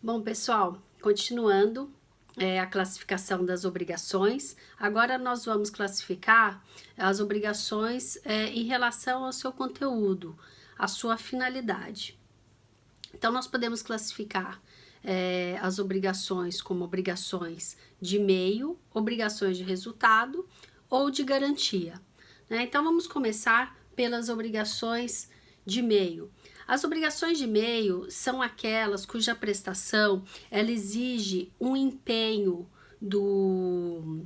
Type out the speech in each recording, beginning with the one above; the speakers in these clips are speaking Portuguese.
Bom, pessoal, continuando a classificação das obrigações, agora nós vamos classificar as obrigações em relação ao seu conteúdo, à sua finalidade. Então, nós podemos classificar as obrigações como obrigações de meio, obrigações de resultado ou de garantia, né? Então, vamos começar pelas obrigações de meio. As obrigações de meio são aquelas cuja prestação ela exige um empenho do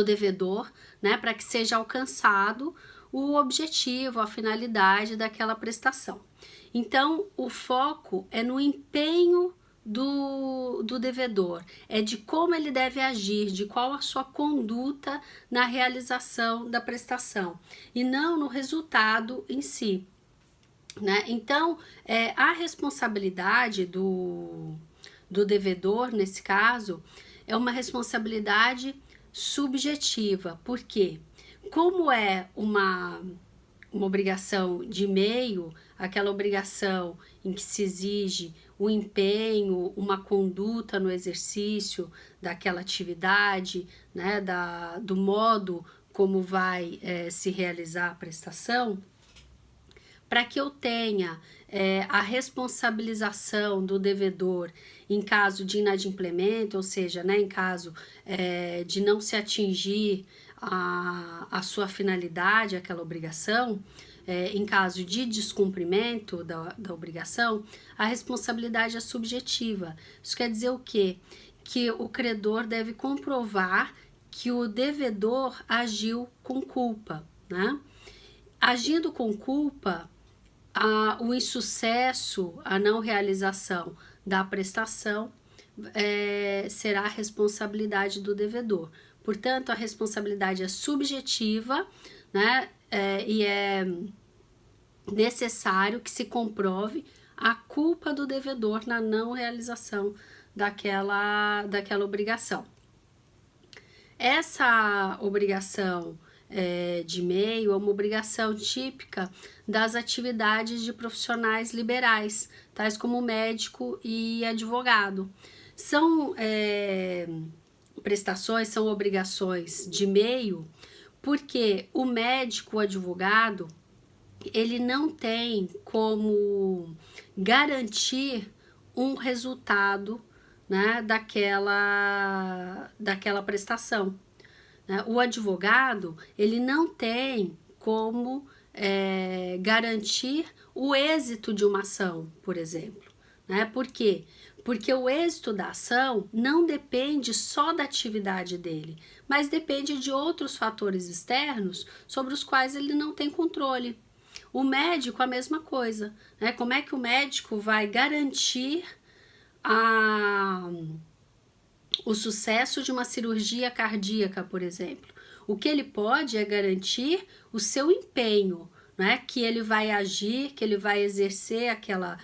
devedor, né, para que seja alcançado o objetivo, a finalidade daquela prestação. Então, o foco é no empenho do devedor, é de como ele deve agir, de qual a sua conduta na realização da prestação, e não no resultado em si, né? Então, a responsabilidade do devedor, nesse caso, é uma responsabilidade subjetiva. Por quê? Como é uma obrigação de meio, aquela obrigação em que se exige o empenho, uma conduta no exercício daquela atividade, né, do modo como vai se realizar a prestação, para que eu tenha a responsabilização do devedor em caso de inadimplemento, ou seja, né, em caso de não se atingir a sua finalidade, aquela obrigação, em caso de descumprimento da obrigação, a responsabilidade é subjetiva. Isso quer dizer o quê? Que o credor deve comprovar que o devedor agiu com culpa, né? Agindo com culpa, o insucesso, a não realização da prestação será a responsabilidade do devedor. Portanto, a responsabilidade é subjetiva, né? E é necessário que se comprove a culpa do devedor na não realização daquela obrigação. Essa obrigação de meio é uma obrigação típica das atividades de profissionais liberais, tais como médico e advogado. São prestações, são obrigações de meio, porque o médico, o advogado, ele não tem como garantir um resultado, né, daquela prestação. O advogado, ele não tem como garantir o êxito de uma ação, por exemplo, né? Por quê? Porque o êxito da ação não depende só da atividade dele, mas depende de outros fatores externos sobre os quais ele não tem controle. O médico, a mesma coisa, né? Como é que o médico vai garantir o sucesso de uma cirurgia cardíaca, por exemplo? O que ele pode é garantir o seu empenho, né? Que ele vai agir, que ele vai exercer aquela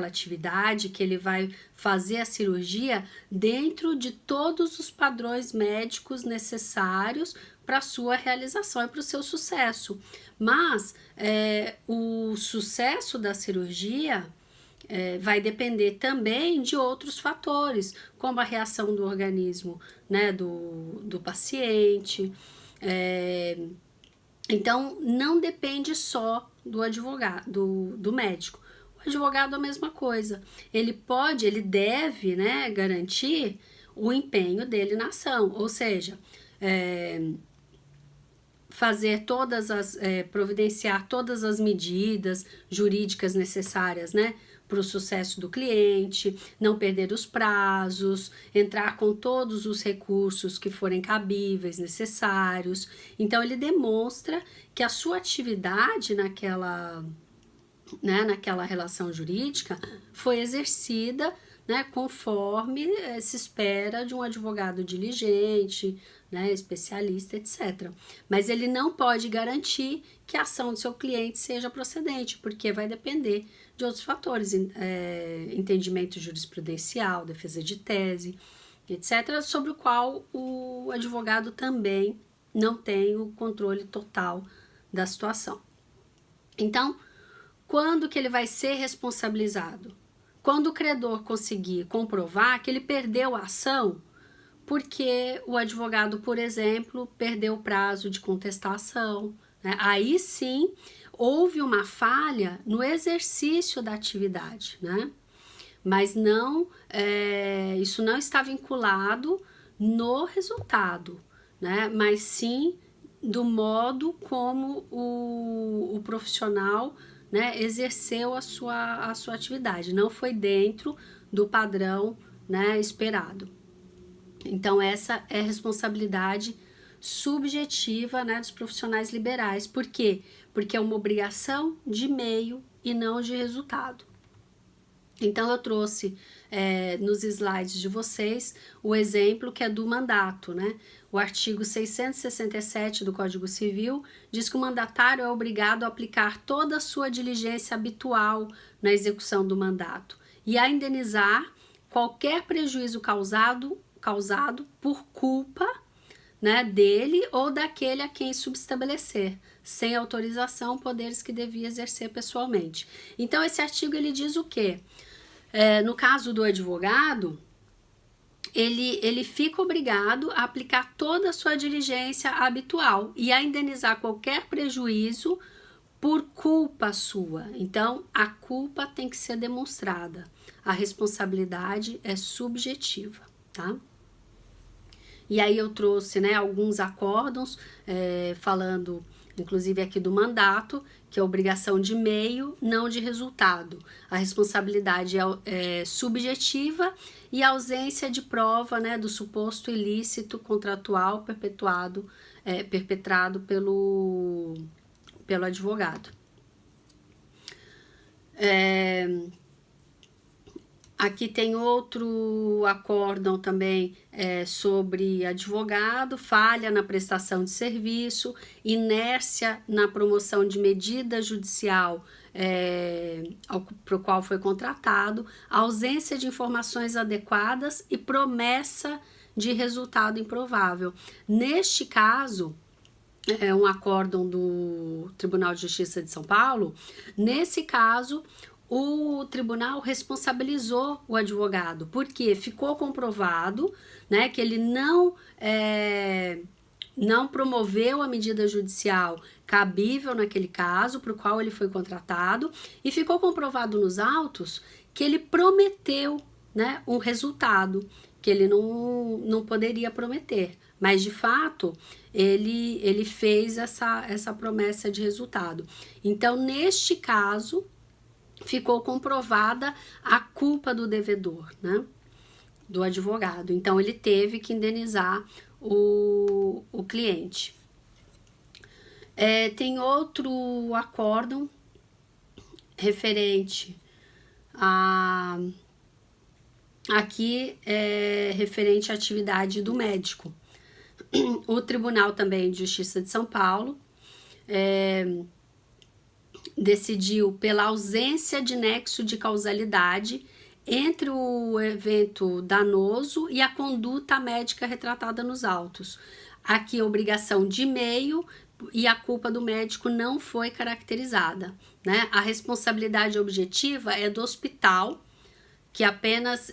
atividade, que ele vai fazer a cirurgia dentro de todos os padrões médicos necessários para a sua realização e para o seu sucesso. Mas o sucesso da cirurgia vai depender também de outros fatores, como a reação do organismo, né, do paciente. Então, não depende só do advogado, do médico. O advogado é a mesma coisa. Ele deve, né, garantir o empenho dele na ação, ou seja, fazer providenciar todas as medidas jurídicas necessárias, né, para o sucesso do cliente, não perder os prazos, entrar com todos os recursos que forem cabíveis, necessários. Então, ele demonstra que a sua atividade naquela relação jurídica foi exercida, né, conforme se espera de um advogado diligente, né, especialista, etc. Mas ele não pode garantir que a ação do seu cliente seja procedente, porque vai depender de outros fatores, entendimento jurisprudencial, defesa de tese, etc., sobre o qual o advogado também não tem o controle total da situação. Então, quando que ele vai ser responsabilizado? quando o credor conseguir comprovar que ele perdeu a ação, porque o advogado, por exemplo, perdeu o prazo de contestação, né? Aí sim houve uma falha no exercício da atividade, né? Mas não, isso não está vinculado no resultado, né? Mas sim do modo como o profissional, né, exerceu a sua atividade, não foi dentro do padrão, né, esperado. Então essa é a responsabilidade subjetiva, né, dos profissionais liberais. Por quê? Porque é uma obrigação de meio e não de resultado. Então eu trouxe nos slides de vocês o exemplo que é do mandato, né? O artigo 667 do Código Civil diz que o mandatário é obrigado a aplicar toda a sua diligência habitual na execução do mandato e a indenizar qualquer prejuízo causado por culpa, né, dele ou daquele a quem subestabelecer, sem autorização, poderes que devia exercer pessoalmente. Então esse artigo ele diz o quê? No caso do advogado, ele fica obrigado a aplicar toda a sua diligência habitual e a indenizar qualquer prejuízo por culpa sua. Então, a culpa tem que ser demonstrada. A responsabilidade é subjetiva, tá? E aí eu trouxe, né, alguns acórdãos, falando inclusive aqui do mandato, que é obrigação de meio, não de resultado. A responsabilidade é subjetiva e a ausência de prova, né, do suposto ilícito contratual perpetrado pelo advogado. Aqui tem outro acórdão também sobre advogado, falha na prestação de serviço, inércia na promoção de medida judicial para o qual foi contratado, ausência de informações adequadas e promessa de resultado improvável. Neste caso, é um acórdão do Tribunal de Justiça de São Paulo. Nesse caso, o tribunal responsabilizou o advogado, porque ficou comprovado, né, que ele não promoveu a medida judicial cabível naquele caso para o qual ele foi contratado, e ficou comprovado nos autos que ele prometeu, né, um resultado que ele não poderia prometer, mas de fato ele fez essa promessa de resultado. Então, neste caso, ficou comprovada a culpa do devedor, né, do advogado. Então, ele teve que indenizar o cliente. Tem outro acórdão referente aqui referente à atividade do médico. O Tribunal também de Justiça de São Paulo decidiu pela ausência de nexo de causalidade entre o evento danoso e a conduta médica retratada nos autos. Aqui a obrigação de meio e a culpa do médico não foi caracterizada, né? A responsabilidade objetiva é do hospital, que apenas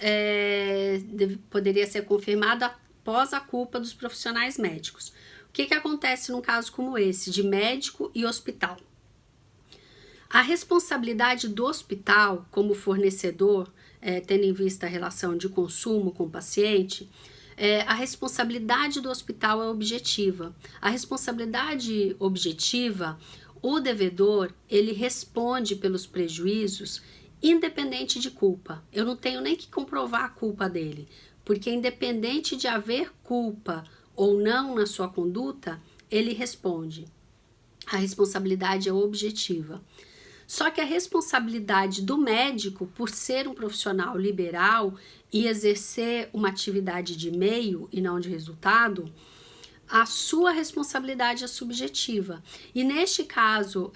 poderia ser confirmada após a culpa dos profissionais médicos. O que acontece num caso como esse, de médico e hospital? A responsabilidade do hospital como fornecedor, tendo em vista a relação de consumo com o paciente, a responsabilidade do hospital é objetiva. A responsabilidade objetiva, o devedor, ele responde pelos prejuízos independente de culpa. Eu não tenho nem que comprovar a culpa dele, porque independente de haver culpa ou não na sua conduta, ele responde. A responsabilidade é objetiva. Só que a responsabilidade do médico, por ser um profissional liberal e exercer uma atividade de meio e não de resultado, a sua responsabilidade é subjetiva. E neste caso,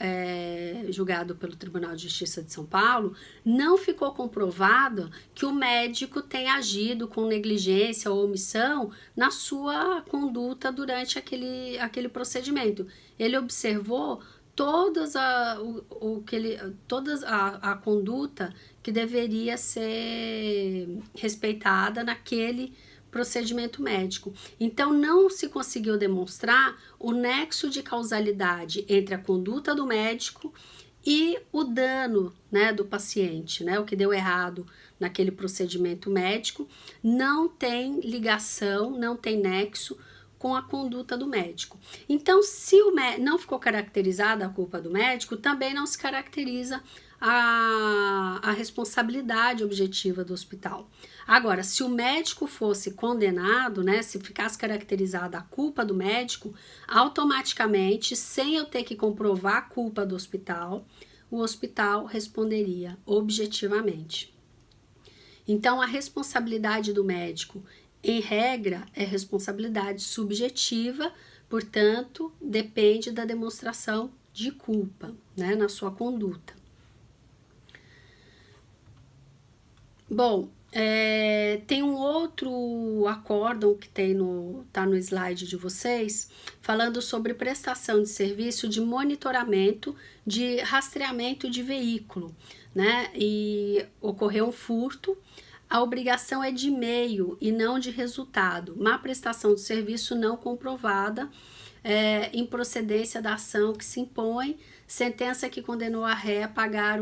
julgado pelo Tribunal de Justiça de São Paulo, não ficou comprovado que o médico tenha agido com negligência ou omissão na sua conduta durante aquele procedimento. Ele observou toda a conduta que deveria ser respeitada naquele procedimento médico. Então, não se conseguiu demonstrar o nexo de causalidade entre a conduta do médico e o dano, né, do paciente, né, o que deu errado naquele procedimento médico, não tem ligação, não tem nexo com a conduta do médico. Então, se não ficou caracterizada a culpa do médico, também não se caracteriza a responsabilidade objetiva do hospital. Agora, se o médico fosse condenado, né, se ficasse caracterizada a culpa do médico, automaticamente, sem eu ter que comprovar a culpa do hospital, o hospital responderia objetivamente. Então, a responsabilidade do médico, em regra, é responsabilidade subjetiva, portanto, depende da demonstração de culpa, né, na sua conduta. Bom, tem um outro acórdão que tá no slide de vocês, falando sobre prestação de serviço de monitoramento, de rastreamento de veículo, né? E ocorreu um furto, a obrigação é de meio e não de resultado. Má prestação de serviço não comprovada, improcedência da ação que se impõe, sentença que condenou a ré a pagar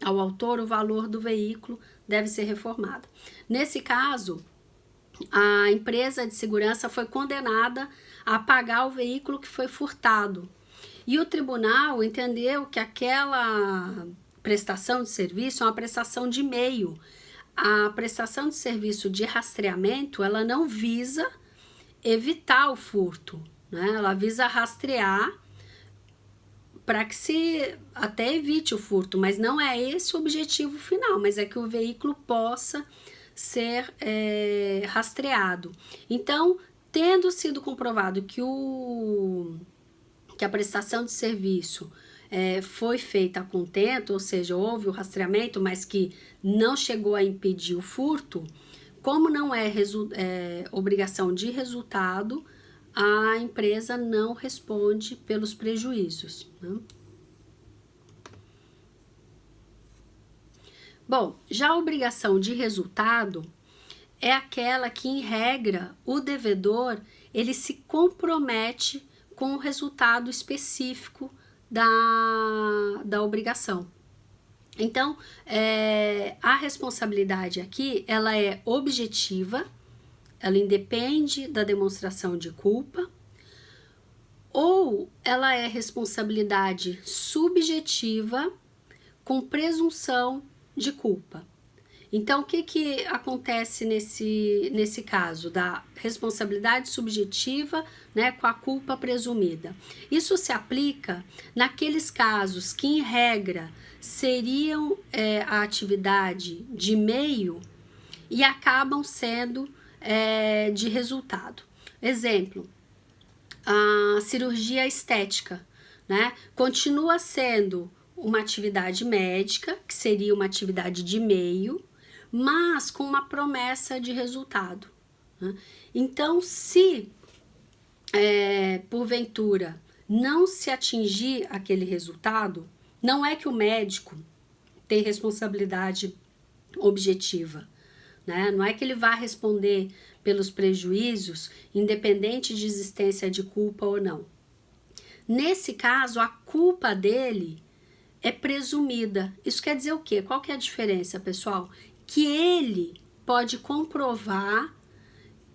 ao autor o valor do veículo deve ser reformada. Nesse caso, a empresa de segurança foi condenada a pagar o veículo que foi furtado. E o tribunal entendeu que aquela prestação de serviço é uma prestação de meio. A prestação de serviço de rastreamento, ela não visa evitar o furto, né? Ela visa rastrear para que se até evite o furto, mas não é esse o objetivo final, mas é que o veículo possa ser rastreado. Então, tendo sido comprovado que a prestação de serviço foi feita a contento, ou seja, houve o rastreamento, mas que não chegou a impedir o furto, como não é obrigação de resultado, a empresa não responde pelos prejuízos, né? Bom, já a obrigação de resultado é aquela que, em regra, o devedor ele se compromete com o resultado específico da obrigação. Então, a responsabilidade aqui, ela é objetiva, ela independe da demonstração de culpa, ou ela é responsabilidade subjetiva com presunção de culpa. Então, o que acontece nesse caso da responsabilidade subjetiva, né, com a culpa presumida? Isso se aplica naqueles casos que, em regra, seriam a atividade de meio e acabam sendo de resultado. Exemplo, a cirurgia estética, né? Continua sendo uma atividade médica, que seria uma atividade de meio, mas com uma promessa de resultado, né? Então, se porventura não se atingir aquele resultado, não é que o médico tem responsabilidade objetiva, né? Não é que ele vá responder pelos prejuízos, independente de existência de culpa ou não. Nesse caso, a culpa dele é presumida. Isso quer dizer o quê? Qual que é a diferença, pessoal? Que ele pode comprovar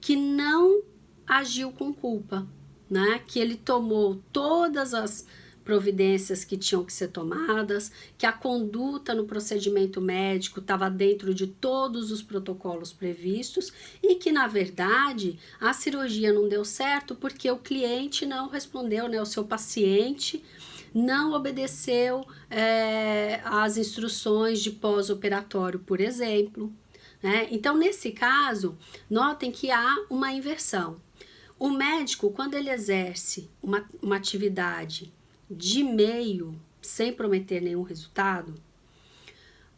que não agiu com culpa, né? Que ele tomou todas as providências que tinham que ser tomadas, que a conduta no procedimento médico estava dentro de todos os protocolos previstos e que, na verdade, a cirurgia não deu certo porque o cliente não respondeu, né? O seu paciente não obedeceu às instruções de pós-operatório, por exemplo, né? Então, nesse caso, notem que há uma inversão. O médico, quando ele exerce uma atividade de meio, sem prometer nenhum resultado,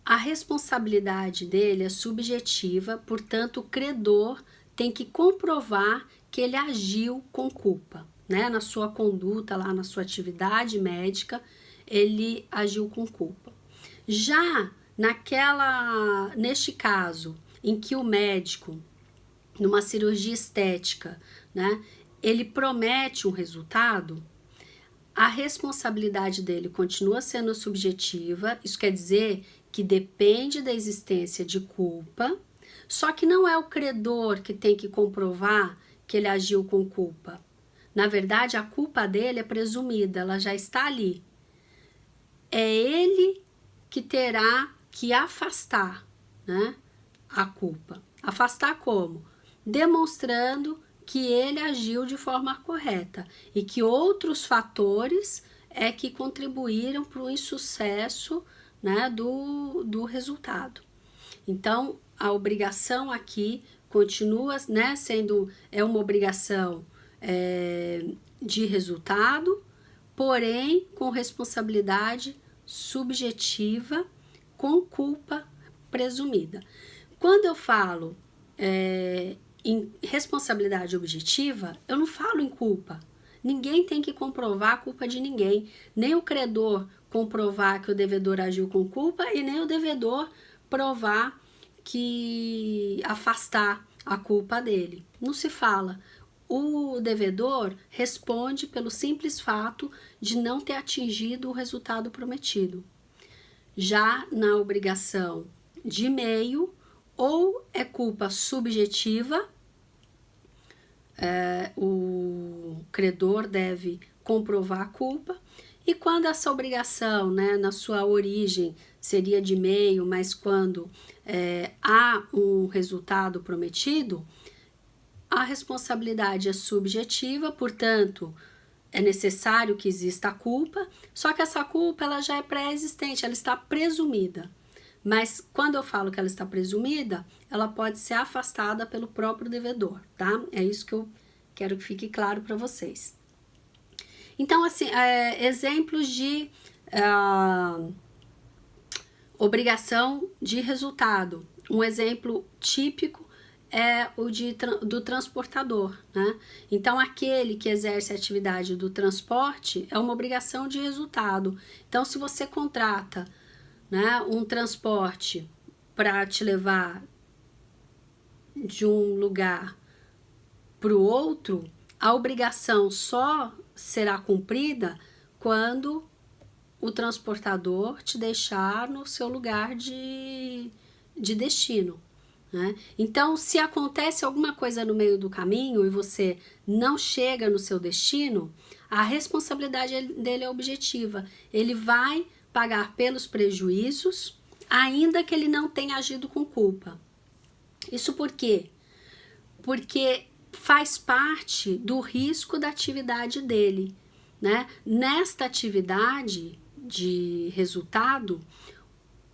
a responsabilidade dele é subjetiva, portanto, o credor tem que comprovar que ele agiu com culpa. né, na sua conduta lá, na sua atividade médica, ele agiu com culpa. Já neste caso em que o médico, numa cirurgia estética, né, ele promete um resultado, a responsabilidade dele continua sendo subjetiva, isso quer dizer que depende da existência de culpa, só que não é o credor que tem que comprovar que ele agiu com culpa. Na verdade, a culpa dele é presumida, ela já está ali. É ele que terá que afastar, né, a culpa. Afastar como? Demonstrando que ele agiu de forma correta e que outros fatores é que contribuíram para o insucesso, né, do resultado. Então, a obrigação aqui continua, né, sendo uma obrigação de resultado, porém com responsabilidade subjetiva, com culpa presumida. Quando eu falo em responsabilidade objetiva, eu não falo em culpa. Ninguém tem que comprovar a culpa de ninguém, nem o credor comprovar que o devedor agiu com culpa e nem o devedor provar que afastar a culpa dele. Não se fala. O devedor responde pelo simples fato de não ter atingido o resultado prometido. Já na obrigação de meio, ou é culpa subjetiva, o credor deve comprovar a culpa, e quando essa obrigação, né, na sua origem, seria de meio, mas quando há um resultado prometido, a responsabilidade é subjetiva, portanto, é necessário que exista a culpa, só que essa culpa ela já é pré-existente, ela está presumida. Mas quando eu falo que ela está presumida, ela pode ser afastada pelo próprio devedor, tá? É isso que eu quero que fique claro para vocês. Então, assim, exemplos de obrigação de resultado. Um exemplo típico é o do transportador, né? Então, aquele que exerce a atividade do transporte é uma obrigação de resultado. Então, se você contrata, né, um transporte para te levar de um lugar para o outro, a obrigação só será cumprida quando o transportador te deixar no seu lugar de destino, né? Então, se acontece alguma coisa no meio do caminho e você não chega no seu destino, a responsabilidade dele é objetiva. Ele vai pagar pelos prejuízos, ainda que ele não tenha agido com culpa. Isso por quê? Porque faz parte do risco da atividade dele, né? Nesta atividade de resultado,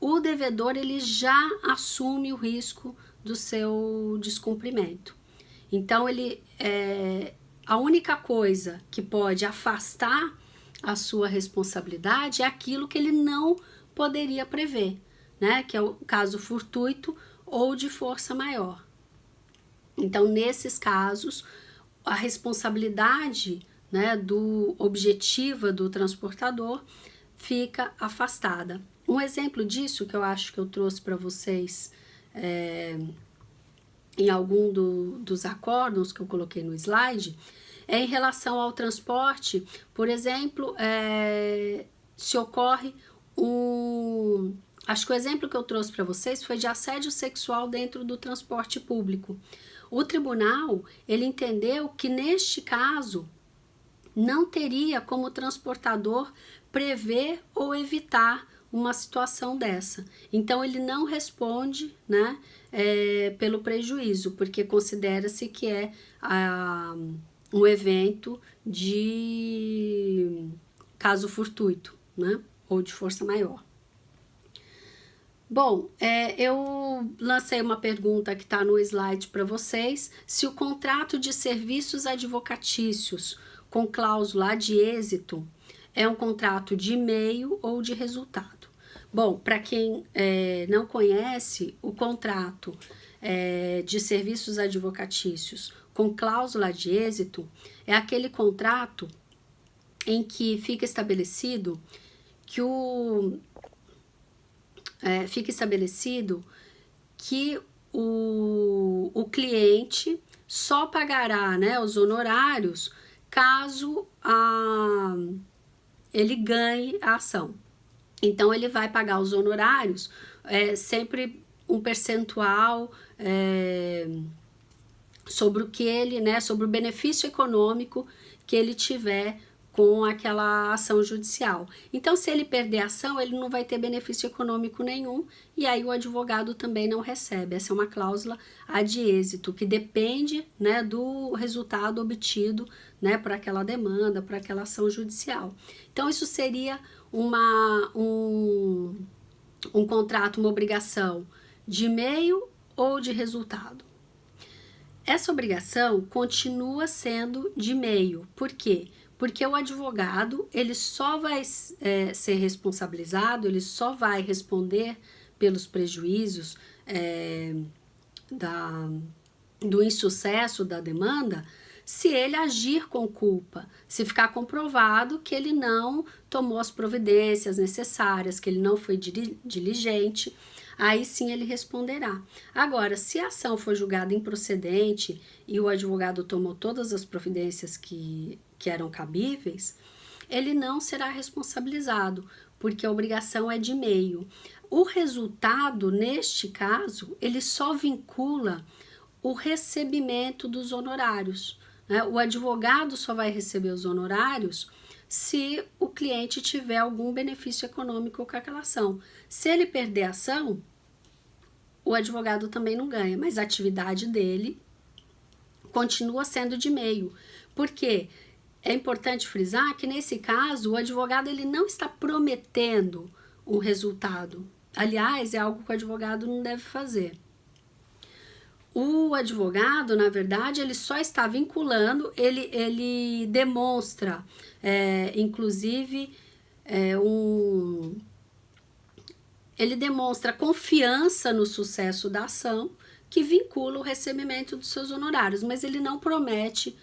o devedor ele já assume o risco do seu descumprimento. Então, a única coisa que pode afastar a sua responsabilidade é aquilo que ele não poderia prever, né? Que é o caso fortuito ou de força maior. Então, nesses casos, a responsabilidade, né, objetiva do transportador fica afastada. Um exemplo disso que eu acho que eu trouxe para vocês em algum dos acórdons que eu coloquei no slide, é em relação ao transporte. Por exemplo, se ocorre acho que o exemplo que eu trouxe para vocês foi de assédio sexual dentro do transporte público. O tribunal, ele entendeu que neste caso não teria como o transportador prever ou evitar uma situação dessa. Então, ele não responde, né, pelo prejuízo, porque considera-se que é um evento de caso fortuito, né, ou de força maior. Bom, eu lancei uma pergunta que está no slide para vocês, se o contrato de serviços advocatícios com cláusula de êxito é um contrato de meio ou de resultado. Bom, para quem não conhece, o contrato de serviços advocatícios com cláusula de êxito é aquele contrato em que fica estabelecido que o cliente só pagará, né, os honorários caso ele ganhe a ação. Então, ele vai pagar os honorários sempre um percentual sobre o que ele, né, sobre o benefício econômico que ele tiver com aquela ação judicial. Então, se ele perder a ação, ele não vai ter benefício econômico nenhum, e aí o advogado também não recebe. Essa é uma cláusula ad êxito, que depende, né, do resultado obtido, né, para aquela demanda, para aquela ação judicial. Então, isso seria um contrato, uma obrigação de meio ou de resultado. Essa obrigação continua sendo de meio. Por quê? Porque o advogado, ele só vai ser responsabilizado, ele só vai responder pelos prejuízos do insucesso da demanda se ele agir com culpa, se ficar comprovado que ele não tomou as providências necessárias, que ele não foi diligente, aí sim ele responderá. Agora, se a ação for julgada improcedente e o advogado tomou todas as providências que eram cabíveis, ele não será responsabilizado, porque a obrigação é de meio. O resultado, neste caso, ele só vincula o recebimento dos honorários, né? O advogado só vai receber os honorários se o cliente tiver algum benefício econômico com aquela ação. Se ele perder a ação, o advogado também não ganha, mas a atividade dele continua sendo de meio. Por quê? É importante frisar que, nesse caso, o advogado ele não está prometendo um resultado. Aliás, é algo que o advogado não deve fazer. O advogado, na verdade, ele só está vinculando, ele demonstra, inclusive, ele demonstra confiança no sucesso da ação, que vincula o recebimento dos seus honorários, mas ele não promete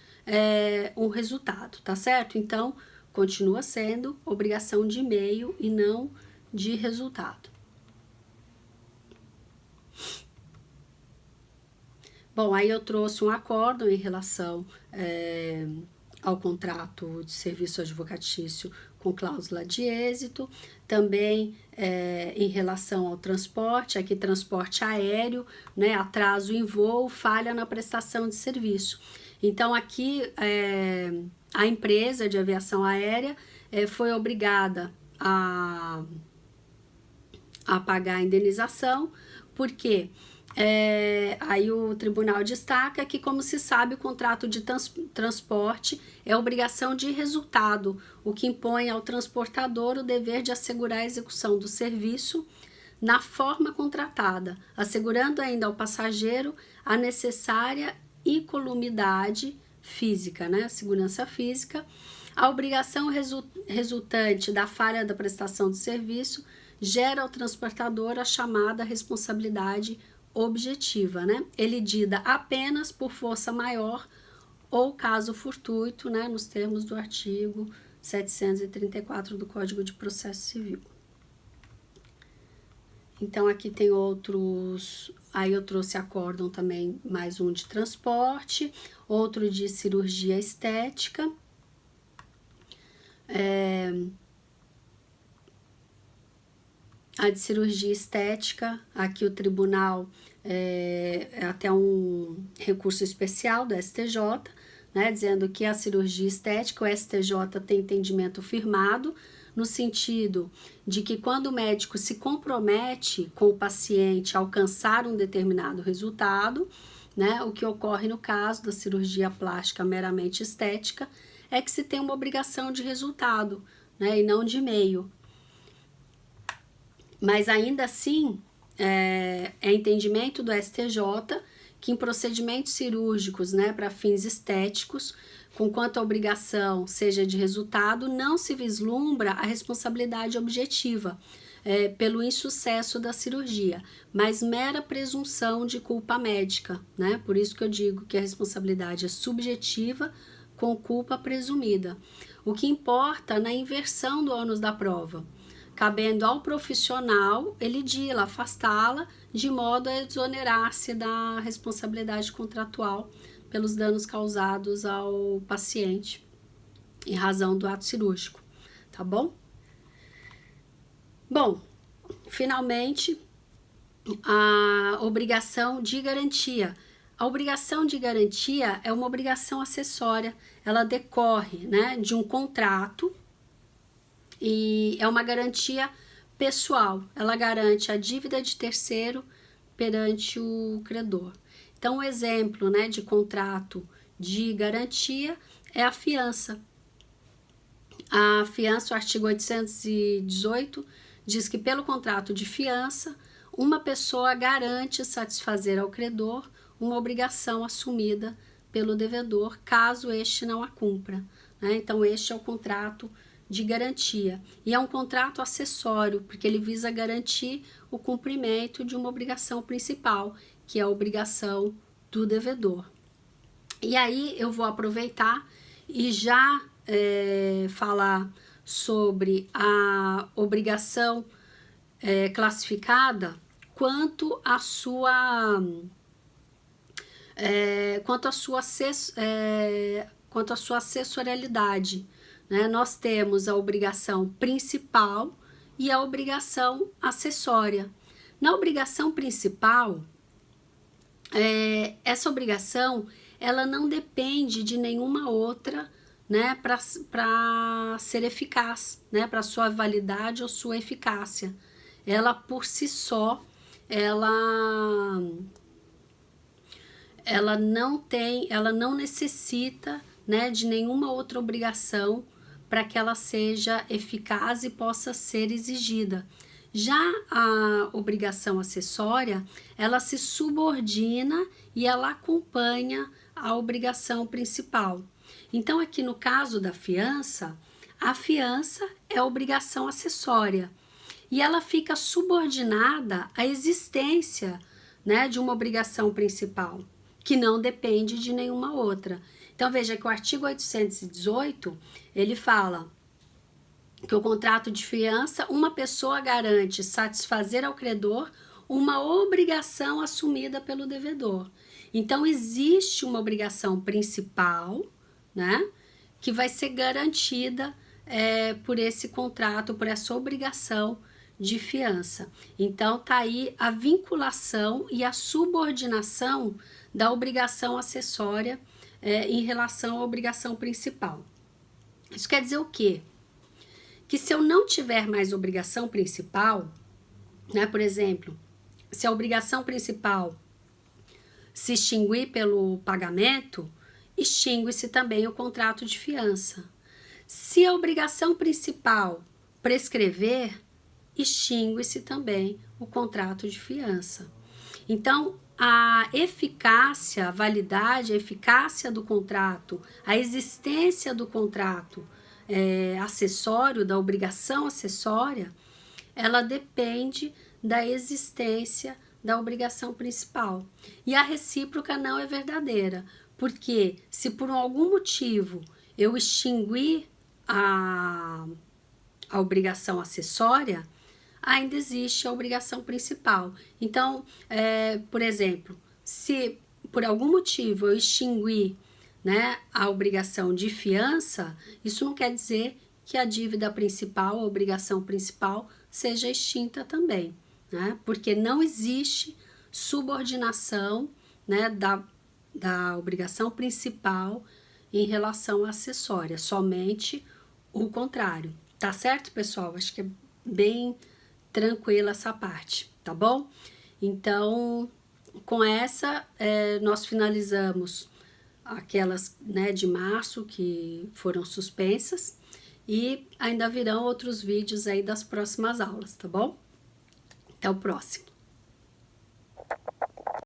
um resultado, tá certo? Então, continua sendo obrigação de meio e não de resultado. Bom, aí eu trouxe um acórdão em relação ao contrato de serviço advocatício com cláusula de êxito, também em relação ao transporte, aqui transporte aéreo, né, atraso em voo, falha na prestação de serviço. Então, aqui a empresa de aviação aérea foi obrigada a pagar a indenização, porque aí o tribunal destaca que, como se sabe, o contrato de transporte é obrigação de resultado, o que impõe ao transportador o dever de assegurar a execução do serviço na forma contratada, assegurando ainda ao passageiro a necessária incolumidade física, né, segurança física. A obrigação resultante da falha da prestação do serviço gera ao transportador a chamada responsabilidade objetiva, né? Ele dita apenas por força maior ou caso fortuito, né, nos termos do artigo 734 do Código de Processo Civil. Então, aqui tem outros, aí eu trouxe acórdão também, mais um de transporte, outro de cirurgia estética. A de cirurgia estética, aqui o tribunal até um recurso especial do STJ, né, dizendo que a cirurgia estética, o STJ tem entendimento firmado, no sentido de que quando o médico se compromete com o paciente a alcançar um determinado resultado, né, o que ocorre no caso da cirurgia plástica meramente estética é que se tem uma obrigação de resultado, né, e não de meio. Mas ainda assim, é entendimento do STJ que em procedimentos cirúrgicos, né, para fins estéticos, conquanto a obrigação seja de resultado, não se vislumbra a responsabilidade objetiva, pelo insucesso da cirurgia, mas mera presunção de culpa médica, né? Por isso que eu digo que a responsabilidade é subjetiva com culpa presumida. O que importa na inversão do ônus da prova, cabendo ao profissional elidi-la, afastá-la, de modo a exonerar-se da responsabilidade contratual pelos danos causados ao paciente em razão do ato cirúrgico, tá bom? Bom, finalmente, a obrigação de garantia. A obrigação de garantia é uma obrigação acessória, ela decorre, né, de um contrato e é uma garantia pessoal, ela garante a dívida de terceiro perante o credor. Então, um exemplo, né, de contrato de garantia é a fiança. A fiança, o artigo 818, diz que pelo contrato de fiança, uma pessoa garante satisfazer ao credor uma obrigação assumida pelo devedor, caso este não a cumpra, né? Então, este é o contrato de garantia. E é um contrato acessório, porque ele visa garantir o cumprimento de uma obrigação principal, que é a obrigação do devedor. E aí, eu vou aproveitar e já falar sobre a obrigação classificada quanto à sua assessorialidade, né? Nós temos a obrigação principal e a obrigação acessória. Na obrigação principal, essa obrigação ela não depende de nenhuma outra, né, para ser eficaz, né, para sua validade ou sua eficácia. Ela por si só, ela não necessita, né, de nenhuma outra obrigação para que ela seja eficaz e possa ser exigida. Já a obrigação acessória, ela se subordina e ela acompanha a obrigação principal. Então, aqui no caso da fiança, a fiança é a obrigação acessória e ela fica subordinada à existência, né, de uma obrigação principal, que não depende de nenhuma outra. Então, veja que o artigo 818, ele fala que o contrato de fiança, uma pessoa garante satisfazer ao credor uma obrigação assumida pelo devedor. Então, existe uma obrigação principal, né, que vai ser garantida por esse contrato, por essa obrigação de fiança. Então, tá aí a vinculação e a subordinação da obrigação acessória em relação à obrigação principal. Isso quer dizer o quê? Que se eu não tiver mais obrigação principal, né, por exemplo, se a obrigação principal se extinguir pelo pagamento, extingue-se também o contrato de fiança. Se a obrigação principal prescrever, extingue-se também o contrato de fiança. Então, a eficácia, a validade, a eficácia do contrato, a existência do contrato acessório, da obrigação acessória, ela depende da existência da obrigação principal. E a recíproca não é verdadeira, porque se por algum motivo eu extinguir a obrigação acessória, ainda existe a obrigação principal. Então, por exemplo, se por algum motivo eu extinguir, né, a obrigação de fiança, isso não quer dizer que a dívida principal, a obrigação principal, seja extinta também, né? Porque não existe subordinação, né, da obrigação principal em relação à acessória, somente o contrário. Tá certo, pessoal? Acho que é bem tranquila essa parte, tá bom? Então, com essa, nós finalizamos aquelas, né, de março que foram suspensas e ainda virão outros vídeos aí das próximas aulas, tá bom? Até o próximo.